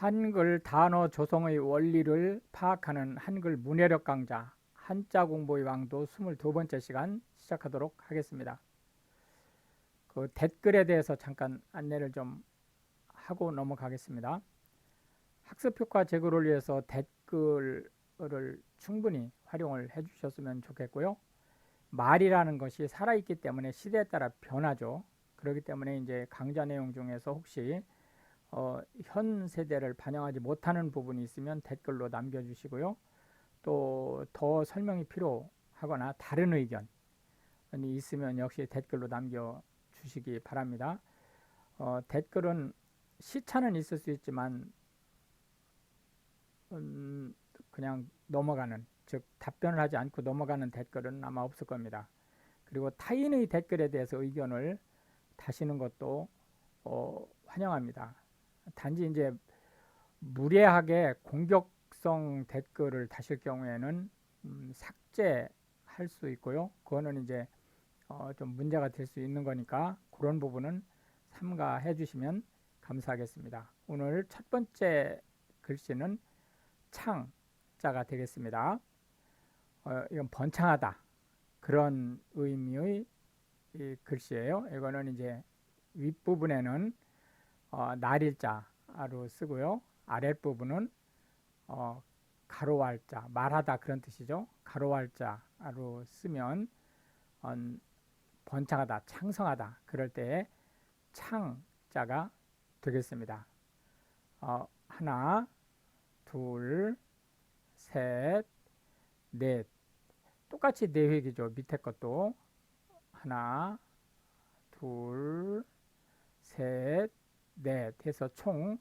한글 단어 조성의 원리를 파악하는 한글 문해력 강좌 한자 공부의 왕도 22번째 시간 시작하도록 하겠습니다. 그 댓글에 대해서 잠깐 안내를 좀 하고 넘어가겠습니다. 학습 효과 제고를 위해서 댓글을 충분히 활용을 해 주셨으면 좋겠고요. 말이라는 것이 살아있기 때문에 시대에 따라 변하죠. 그렇기 때문에 이제 강좌 내용 중에서 혹시 현 세대를 반영하지 못하는 부분이 있으면 댓글로 남겨주시고요. 또 더 설명이 필요하거나 다른 의견이 있으면 역시 댓글로 남겨주시기 바랍니다. 댓글은 시차는 있을 수 있지만 그냥 넘어가는, 즉 답변을 하지 않고 넘어가는 댓글은 아마 없을 겁니다. 그리고 타인의 댓글에 대해서 의견을 다시는 것도 환영합니다. 단지 이제 무례하게 공격성 댓글을 다실 경우에는 삭제할 수 있고요. 그거는 이제 좀 문제가 될 수 있는 거니까 그런 부분은 삼가해 주시면 감사하겠습니다. 오늘 첫 번째 글씨는 창자가 되겠습니다. 이건 번창하다 그런 의미의 이 글씨예요. 이거는 이제 윗부분에는 날일자로 쓰고요. 아랫부분은 가로할자, 말하다 그런 뜻이죠. 가로할자로 쓰면 번창하다, 창성하다 그럴 때에 창자가 되겠습니다. 하나, 둘, 셋, 넷. 똑같이 네 획이죠. 밑에 것도 하나, 둘, 셋, 넷 해서 총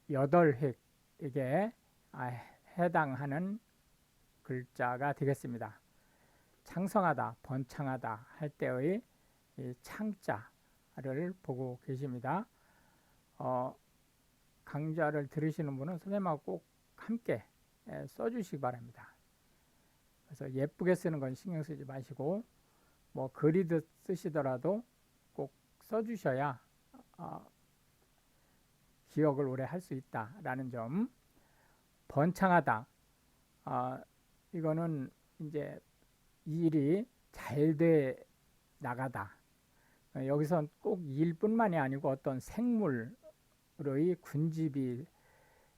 8획에게 해당하는 글자가 되겠습니다. 창성하다, 번창하다 할 때의 이 창자를 보고 계십니다. 강좌를 들으시는 분은 선생님하고 꼭 함께 써주시기 바랍니다. 그래서 예쁘게 쓰는 건 신경 쓰지 마시고 뭐 글이듯 쓰시더라도 꼭 써주셔야 기억을 오래 할 수 있다라는 점. 번창하다, 이거는 이제 일이 잘 돼 나가다. 여기선 꼭 일뿐만이 아니고 어떤 생물의 군집이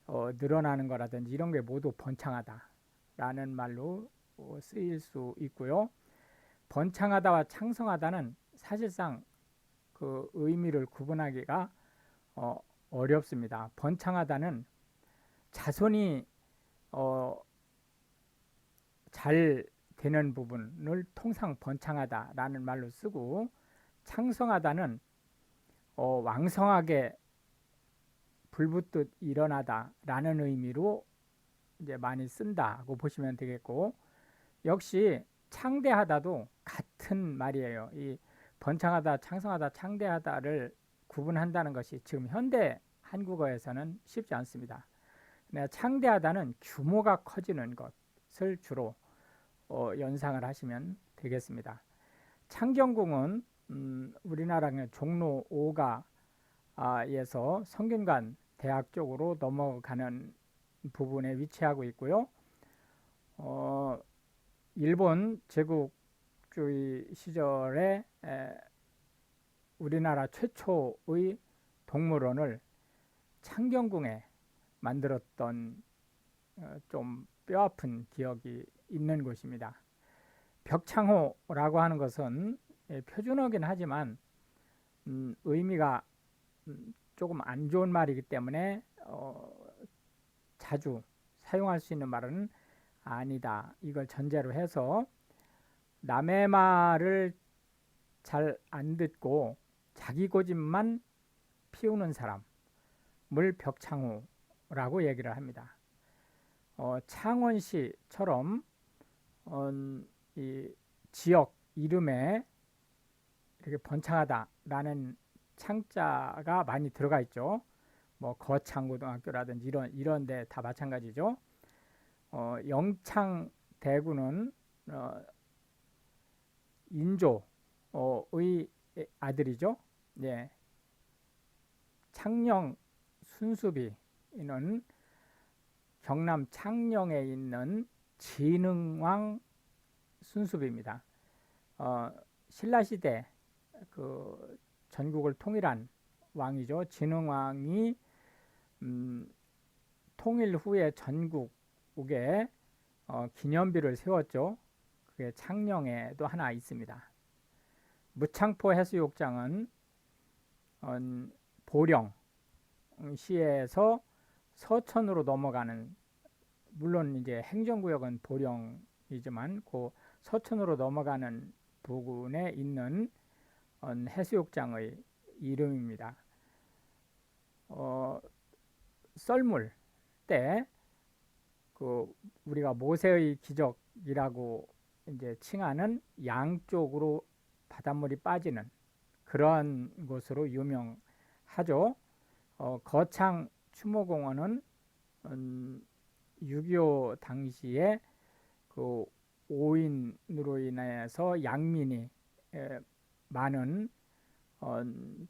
늘어나는 거라든지 이런 게 모두 번창하다라는 말로 쓰일 수 있고요. 번창하다와 창성하다는 사실상 그 의미를 구분하기가 어렵습니다. 번창하다는 자손이 잘 되는 부분을 통상 번창하다라는 말로 쓰고, 창성하다는 왕성하게 불붙듯 일어나다라는 의미로 이제 많이 쓴다고 보시면 되겠고, 역시 창대하다도 같은 말이에요. 이 번창하다, 창성하다, 창대하다를 구분한다는 것이 지금 현대 한국어에서는 쉽지 않습니다. 창대하다는 규모가 커지는 것을 주로 연상을 하시면 되겠습니다. 창경궁은 우리나라의 종로 5가에서 성균관 대학 쪽으로 넘어가는 부분에 위치하고 있고요. 일본 제국주의 시절에 우리나라 최초의 동물원을 창경궁에 만들었던 좀 뼈아픈 기억이 있는 곳입니다. 벽창호라고 하는 것은 표준어긴 하지만 의미가 조금 안 좋은 말이기 때문에 자주 사용할 수 있는 말은 아니다. 이걸 전제로 해서 남의 말을 잘 안 듣고 자기 고집만 피우는 사람을 벽창호라고 얘기를 합니다. 창원시처럼 이 지역 이름에 이렇게 번창하다라는 창자가 많이 들어가 있죠. 뭐 거창고등학교라든지 이런 데 다 마찬가지죠. 영창대군은 인조의 아들이죠. 예. 창녕 순수비 이는 경남 창녕에 있는 진흥왕 순수비입니다. 신라시대 그 전국을 통일한 왕이죠. 진흥왕이 통일 후에 전국에 기념비를 세웠죠. 그게 창녕에도 하나 있습니다. 무창포 해수욕장은 보령시에서 서천으로 넘어가는, 물론 이제 행정구역은 보령이지만 그 서천으로 넘어가는 부근에 있는 해수욕장의 이름입니다. 썰물 때 그 우리가 모세의 기적이라고 이제 칭하는 양쪽으로 바닷물이 빠지는 그런 곳으로 유명하죠. 거창 추모공원은 6.25 당시에 그 오인으로 인해서 양민이 많은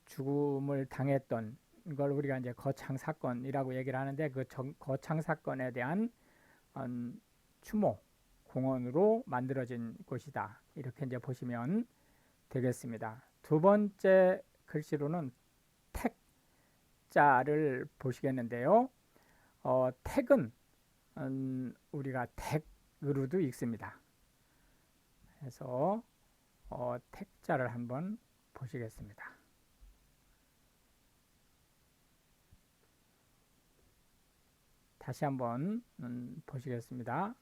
죽음을 당했던 걸 우리가 이제 거창 사건이라고 얘기를 하는데, 그 거창 사건에 대한 추모 공원으로 만들어진 곳이다. 이렇게 이제 보시면 되겠습니다. 두 번째 글씨로는 택자를 보시겠는데요. 택은 우리가 택으로도 읽습니다. 그래서 택자를 한번 보시겠습니다. 다시 한번 보시겠습니다.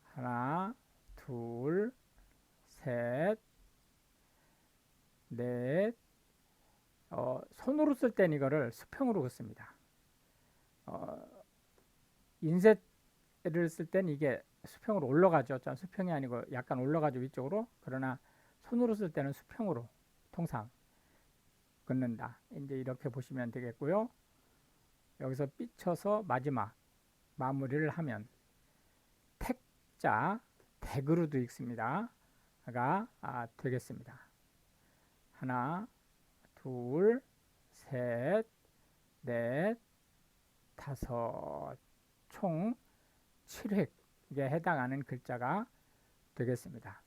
하나, 둘, 셋, 넷. 손으로 쓸 땐 이거를 수평으로 긋습니다. 인쇄를 쓸 땐 이게 수평으로 올라가죠. 수평이 아니고 약간 올라가죠, 위쪽으로. 그러나 손으로 쓸 때는 수평으로 통상 긋는다. 이제 이렇게 보시면 되겠고요. 여기서 삐쳐서 마지막 마무리를 하면 택자, 택으로도 읽습니다. 가 되겠습니다. 하나, 둘, 셋, 넷, 다섯, 총 7획에 해당하는 글자가 되겠습니다.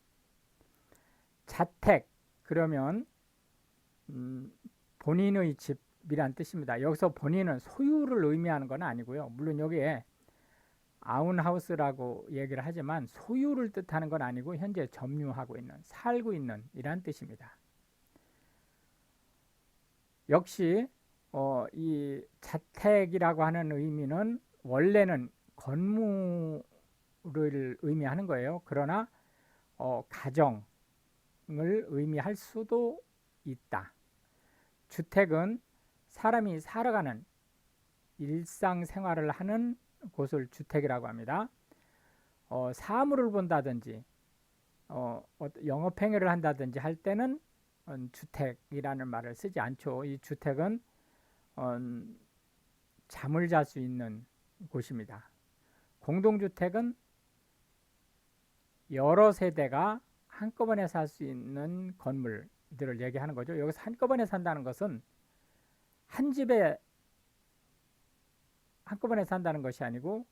자택, 그러면 본인의 집이란 뜻입니다. 여기서 본인은 소유를 의미하는 건 아니고요. 물론 여기에 아운하우스라고 얘기를 하지만 소유를 뜻하는 건 아니고 현재 점유하고 있는, 살고 있는 이란 뜻입니다. 역시 이 자택이라고 하는 의미는 원래는 건물을 의미하는 거예요. 그러나 가정을 의미할 수도 있다. 주택은 사람이 살아가는 일상생활을 하는 곳을 주택이라고 합니다. 사물을 본다든지 영업행위를 한다든지 할 때는 주택이라는 말을 쓰지 않죠. 이 주택은 잠을 잘 수 있는 곳입니다. 공동주택은 여러 세대가 한꺼번에 살 수 있는 건물들을 얘기하는 거죠. 여기서 한꺼번에 산다는 것은 한 집에 한꺼번에 산다는 것이 아니고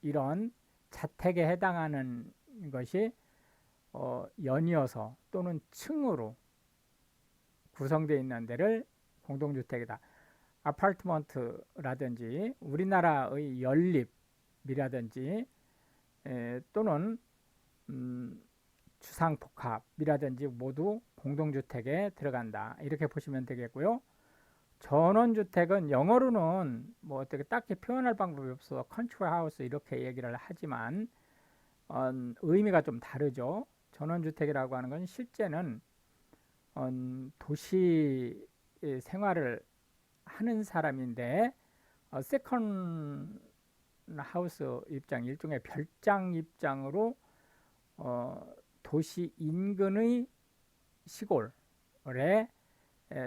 이런 자택에 해당하는 것이 연이어서 또는 층으로 구성되어 있는 데를 공동주택이다. 아파트먼트라든지 우리나라의 연립이라든지 또는 주상복합이라든지 모두 공동주택에 들어간다. 이렇게 보시면 되겠고요. 전원주택은 영어로는 뭐 어떻게 딱히 표현할 방법이 없어서 컨트리 하우스 이렇게 얘기를 하지만 의미가 좀 다르죠. 전원주택이라고 하는 건 실제는 도시 생활을 하는 사람인데 세컨 하우스 입장, 일종의 별장 입장으로 도시 인근의 시골에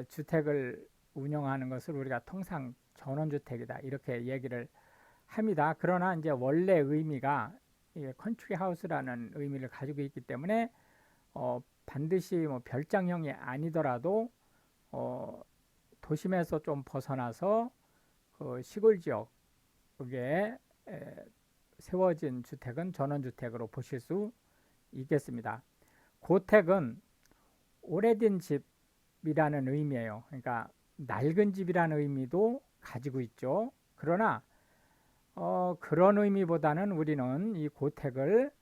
주택을 운영하는 것을 우리가 통상 전원주택이다 이렇게 얘기를 합니다. 그러나 이제 원래 의미가 컨트리 하우스라는 의미를 가지고 있기 때문에 반드시 뭐 별장형이 아니더라도 도심에서 좀 벗어나서 그 시골 지역에 세워진 주택은 전원주택으로 보실 수 있겠습니다. 고택은 오래된 집이라는 의미예요. 그러니까 낡은 집이라는 의미도 가지고 있죠. 그러나 그런 의미보다는 우리는 이 고택을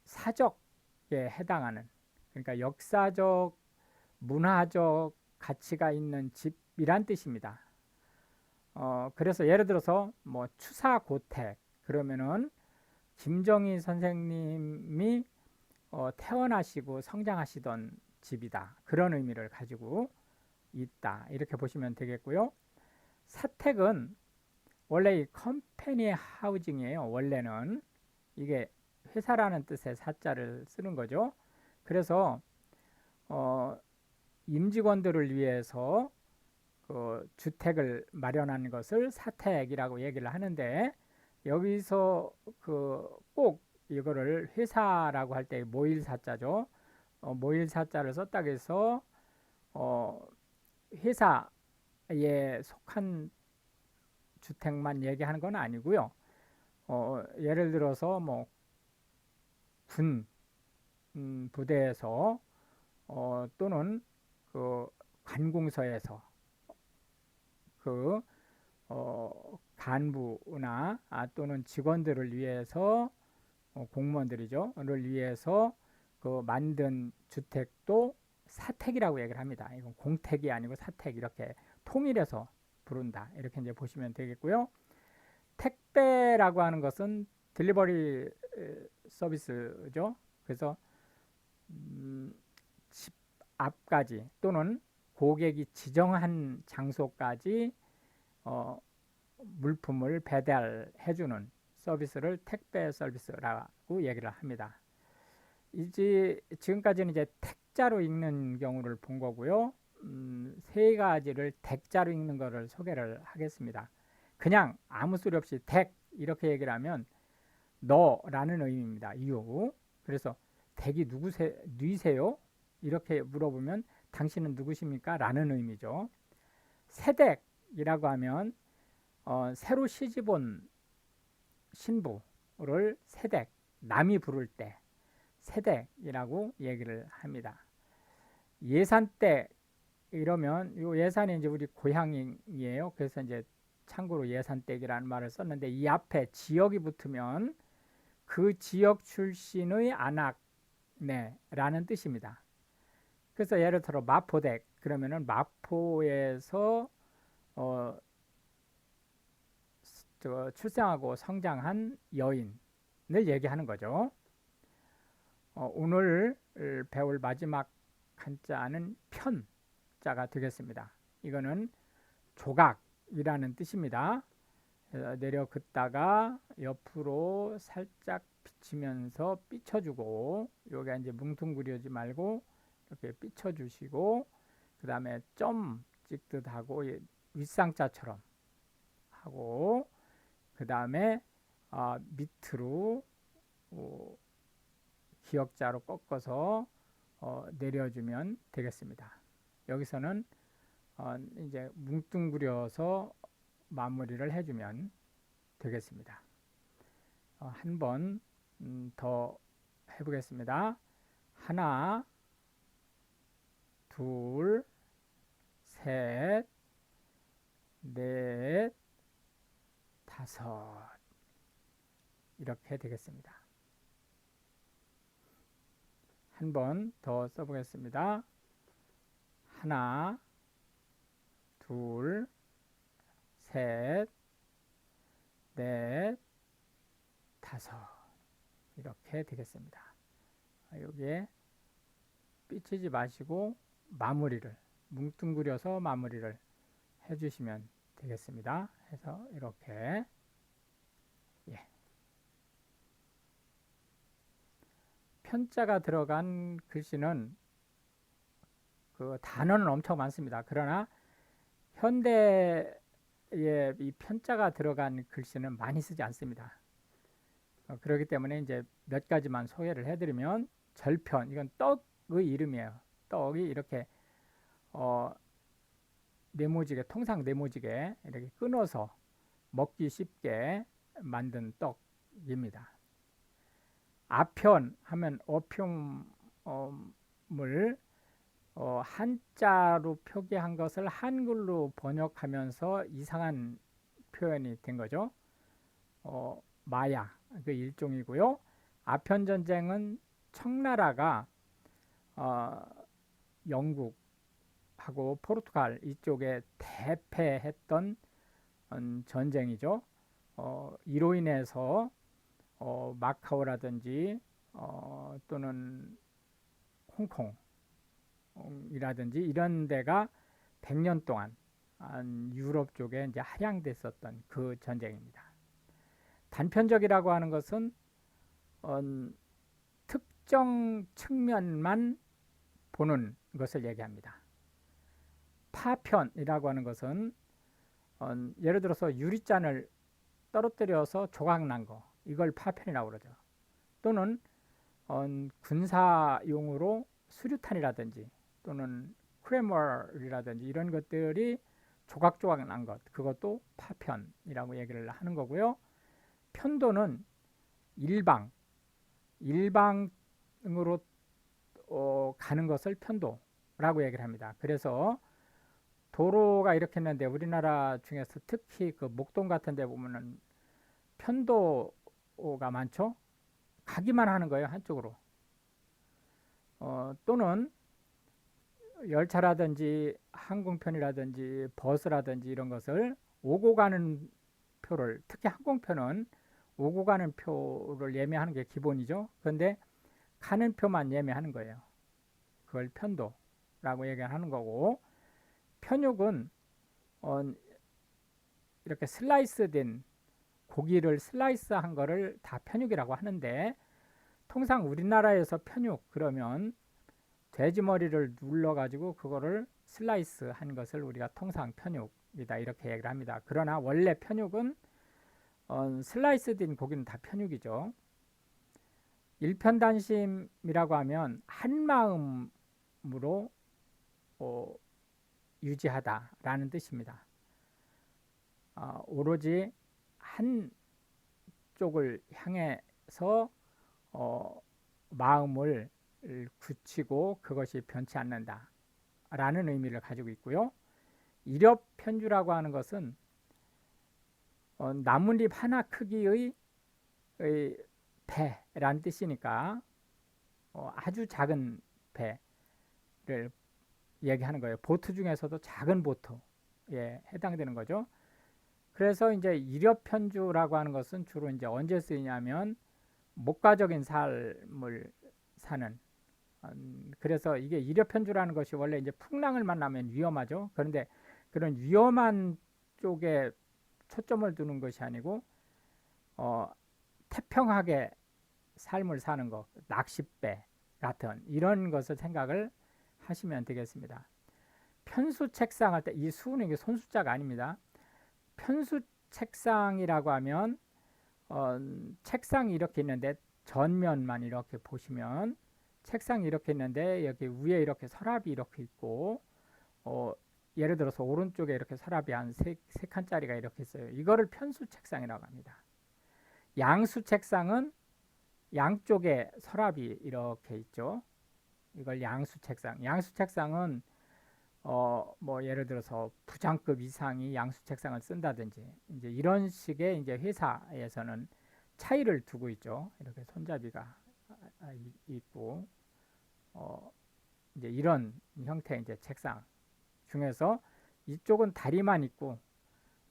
사적에 해당하는, 그러니까 역사적, 문화적 가치가 있는 집이란 뜻입니다. 그래서 예를 들어서 뭐 추사고택 그러면은 김정희 선생님이 태어나시고 성장하시던 집이다. 그런 의미를 가지고 있다. 이렇게 보시면 되겠고요. 사택은 원래 이 컴퍼니 하우징이에요. 원래는 이게 회사라는 뜻의 사자를 쓰는 거죠. 그래서 임직원들을 위해서 그 주택을 마련하는 것을 사택이라고 얘기를 하는데, 여기서 그 꼭 이거를 회사라고 할 때 모일 사자죠. 모일 사자를 썼다 해서 회사에 속한 주택만 얘기하는 건 아니고요. 예를 들어서 뭐 군 부대에서 또는 그 관공서에서 그 간부나 또는 직원들을 위해서 공무원들이죠.를 위해서 그 만든 주택도 사택이라고 얘기를 합니다. 이건 공택이 아니고 사택, 이렇게 통일해서 부른다. 이렇게 이제 보시면 되겠고요. 택배라고 하는 것은 딜리버리 서비스죠. 그래서 집 앞까지 또는 고객이 지정한 장소까지 물품을 배달해주는 서비스를 택배 서비스라고 얘기를 합니다. 이제 지금까지는 이제 택자로 읽는 경우를 본 거고요. 세 가지를 댁자로 읽는 거를 소개를 하겠습니다. 그냥 아무 소리 없이 댁 이렇게 얘기를 하면 너라는 의미입니다. you. 그래서 댁이 누구세요? 이렇게 물어보면 당신은 누구십니까? 라는 의미죠. 새댁이라고 하면 새로 시집온 신부를 새댁, 남이 부를 때 새댁이라고 얘기를 합니다. 예산댁 이러면 요 예산이 이제 우리 고향이에요. 그래서 이제 참고로 예산댁이라는 말을 썼는데, 이 앞에 지역이 붙으면 그 지역 출신의 안악내라는 뜻입니다. 그래서 예를 들어 마포댁 그러면은 마포에서 출생하고 성장한 여인을 얘기하는 거죠. 오늘 배울 마지막 한자는 편자가 되겠습니다. 이거는 조각이라는 뜻입니다. 내려 긋다가 옆으로 살짝 비치면서 삐쳐주고, 요게 이제 뭉퉁그리지 말고 이렇게 삐쳐주시고, 그 다음에 점 찍듯 하고 윗상자처럼 하고, 그 다음에 밑으로 기역자로 꺾어서 내려주면 되겠습니다. 여기서는 이제 뭉뚱그려서 마무리를 해주면 되겠습니다. 한 번 더 해보겠습니다. 하나, 둘, 셋, 넷, 다섯, 이렇게 되겠습니다. 한 번 더 써보겠습니다. 하나, 둘, 셋, 넷, 다섯, 이렇게 되겠습니다. 여기에 삐치지 마시고 마무리를 뭉뚱그려서 마무리를 해주시면 되겠습니다. 해서 이렇게 편자가 들어간 글씨는 그 단어는 엄청 많습니다. 그러나 현대에 이 편자가 들어간 글씨는 많이 쓰지 않습니다. 그렇기 때문에 이제 몇 가지만 소개를 해드리면, 절편, 이건 떡의 이름이에요. 떡이 이렇게 네모지게, 통상 네모지게 이렇게 끊어서 먹기 쉽게 만든 떡입니다. 아편 하면 어평을 한자로 표기한 것을 한글로 번역하면서 이상한 표현이 된 거죠. 마야 그 일종이고요. 아편 전쟁은 청나라가 영국하고 포르투갈 이쪽에 대패했던 전쟁이죠. 이로 인해서 마카오라든지 또는 홍콩이라든지 이런 데가 100년 동안 유럽 쪽에 이제 할양됐었던 그 전쟁입니다. 단편적이라고 하는 것은 특정 측면만 보는 것을 얘기합니다. 파편이라고 하는 것은 예를 들어서 유리잔을 떨어뜨려서 조각난 거, 이걸 파편이라고 그러죠. 또는 군사용으로 수류탄이라든지 또는 크레멀이라든지 이런 것들이 조각조각 난 것, 그것도 파편이라고 얘기를 하는 거고요. 편도는 일방으로 가는 것을 편도라고 얘기를 합니다. 그래서 도로가 이렇게 있는데 우리나라 중에서 특히 그 목동 같은 데 보면은 편도가 많죠. 가기만 하는 거예요, 한쪽으로. 또는 열차라든지 항공편이라든지 버스라든지 이런 것을 오고 가는 표를, 특히 항공편은 오고 가는 표를 예매하는 게 기본이죠. 그런데 가는 표만 예매하는 거예요. 그걸 편도라고 얘기하는 거고, 편육은 이렇게 슬라이스된 고기를 슬라이스한 거를 다 편육이라고 하는데, 통상 우리나라에서 편육 그러면 돼지 머리를 눌러 가지고 그거를 슬라이스 한 것을 우리가 통상 편육이다 이렇게 얘기를 합니다. 그러나 원래 편육은 슬라이스된 고기는 다 편육이죠. 일편단심이라고 하면 한마음으로 유지하다라는 뜻입니다. 오로지 한쪽을 향해서 마음을 굳히고 그것이 변치 않는다 라는 의미를 가지고 있고요. 일엽편주라고 하는 것은 나뭇잎 하나 크기의 배라는 뜻이니까 아주 작은 배를 얘기하는 거예요. 보트 중에서도 작은 보트에 해당되는 거죠. 그래서 이제 일엽편주라고 하는 것은 주로 이제 언제 쓰이냐면 목가적인 삶을 사는, 그래서 이게 일엽편주라는 것이 원래 이제 풍랑을 만나면 위험하죠. 그런데 그런 위험한 쪽에 초점을 두는 것이 아니고 태평하게 삶을 사는 것, 낚싯배 같은 이런 것을 생각을 하시면 되겠습니다. 편수 책상할 때, 이 수는 이게 손수자가 아닙니다. 편수 책상이라고 하면 책상이 이렇게 있는데 전면만 이렇게 보시면 책상이 이렇게 있는데 여기 위에 이렇게 서랍이 이렇게 있고 예를 들어서 오른쪽에 이렇게 서랍이 한 세 칸짜리가 이렇게 있어요. 이거를 편수 책상이라고 합니다. 양수 책상은 양쪽에 서랍이 이렇게 있죠. 이걸 양수 책상. 양수 책상은 뭐 예를 들어서 부장급 이상이 양수 책상을 쓴다든지 이제 이런 식의 이제 회사에서는 차이를 두고 있죠. 이렇게 손잡이가 있고 이제 이런 형태의 이제 책상 중에서 이쪽은 다리만 있고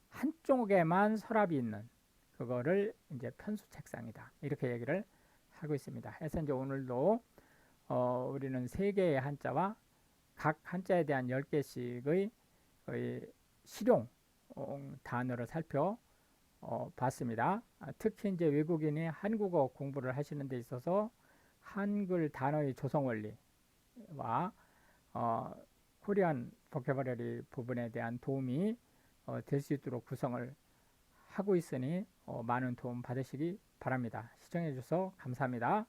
한쪽에만 서랍이 있는 그거를 이제 편수 책상이다 이렇게 얘기를 하고 있습니다. 그래서 이제 오늘도 우리는 세 개의 한자와 각 한자에 대한 10개씩의 실용 단어를 살펴봤습니다. 특히 이제 외국인이 한국어 공부를 하시는 데 있어서 한글 단어의 조성 원리와 코리안 보캐버러리 부분에 대한 도움이 될 수 있도록 구성을 하고 있으니 많은 도움 받으시기 바랍니다. 시청해 주셔서 감사합니다.